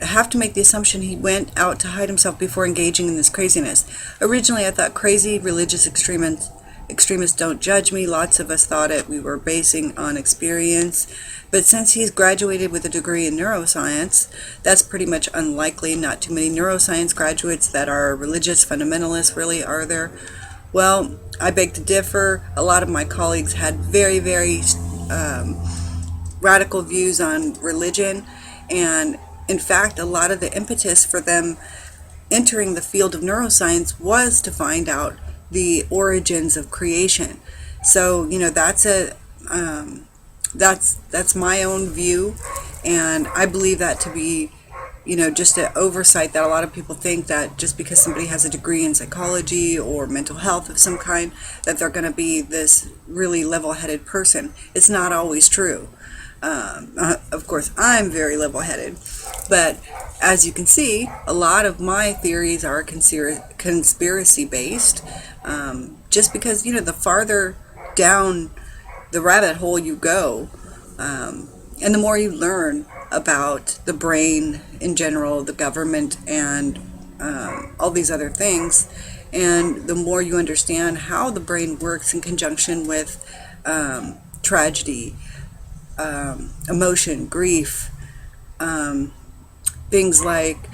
have to make the assumption he went out to hide himself before engaging in this craziness. Originally, I thought crazy religious extremists don't judge me. Lots of us thought it. We were basing on experience. But since he's graduated with a degree in neuroscience, that's pretty much unlikely. Not too many neuroscience graduates that are religious fundamentalists, really, are there? Well, I beg to differ. A lot of my colleagues had very, very radical views on religion, and in fact, a lot of the impetus for them entering the field of neuroscience was to find out the origins of creation. So, that's my own view, and I believe that to be, just an oversight, that a lot of people think that just because somebody has a degree in psychology or mental health of some kind, that they're going to be this really level-headed person. It's not always true. Of course, I'm very level-headed, but as you can see, a lot of my theories are conspiracy-based, just because, the farther down the rabbit hole you go, and the more you learn about the brain in general, the government, and all these other things, and the more you understand how the brain works in conjunction with tragedy, emotion, grief, things like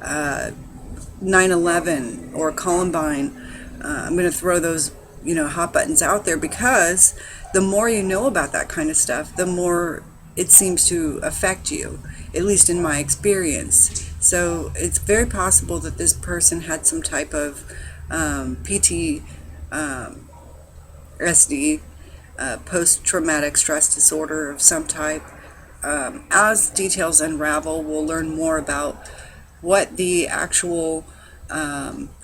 9/11 or Columbine. I'm going to throw those, hot buttons out there, because the more you know about that kind of stuff, the more it seems to affect you, at least in my experience. So it's very possible that this person had some type of PTSD, post-traumatic stress disorder of some type. As details unravel, we'll learn more about what the actual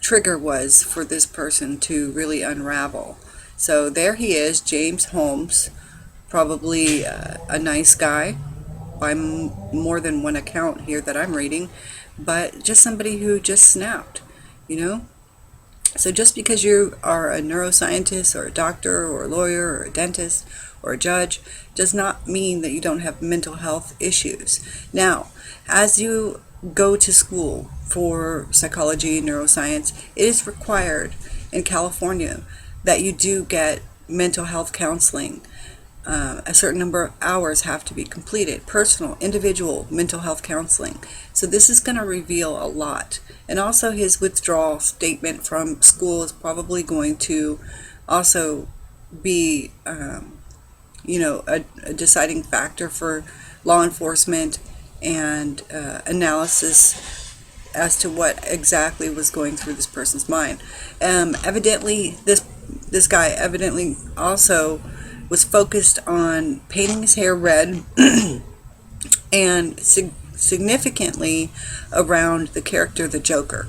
trigger was for this person to really unravel. So there he is, James Holmes, probably a nice guy by more than one account here that I'm reading, but just somebody who just snapped, So just because you are a neuroscientist or a doctor or a lawyer or a dentist or a judge does not mean that you don't have mental health issues. Now, as you go to school for psychology and neuroscience, it is required in California that you do get mental health counseling. A certain number of hours have to be completed, personal, individual mental health counseling. So this is going to reveal a lot. And also his withdrawal statement from school is probably going to also be, a deciding factor for law enforcement and analysis as to what exactly was going through this person's mind. Evidently, this guy evidently also was focused on painting his hair red and significantly around the character the Joker.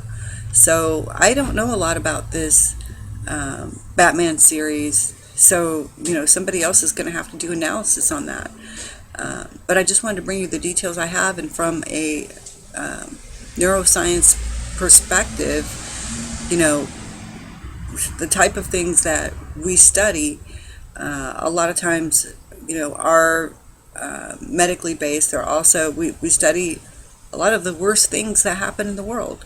So I don't know a lot about this Batman series, so somebody else is going to have to do analysis on that. But I just wanted to bring you the details I have, and from a neuroscience perspective, the type of things that we study, a lot of times, are medically based. They're also, we study a lot of the worst things that happen in the world.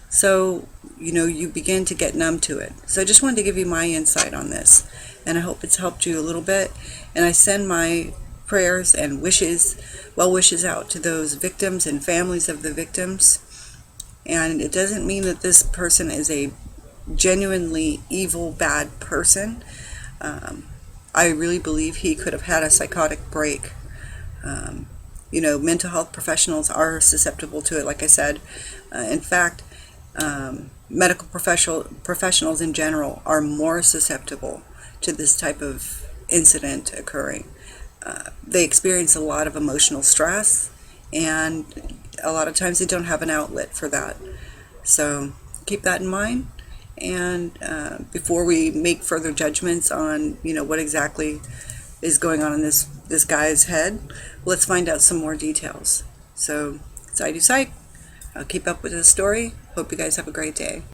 So, you begin to get numb to it. So I just wanted to give you my insight on this, and I hope it's helped you a little bit. And I send my prayers and well wishes out to those victims and families of the victims. And it doesn't mean that this person is a genuinely evil, bad person. I really believe he could have had a psychotic break. Mental health professionals are susceptible to it, like I said. In fact, medical professionals in general are more susceptible to this type of incident occurring. They experience a lot of emotional stress, and a lot of times they don't have an outlet for that. So keep that in mind. And before we make further judgments on, what exactly is going on in this guy's head, let's find out some more details. So, Psych. I'll keep up with the story. Hope you guys have a great day.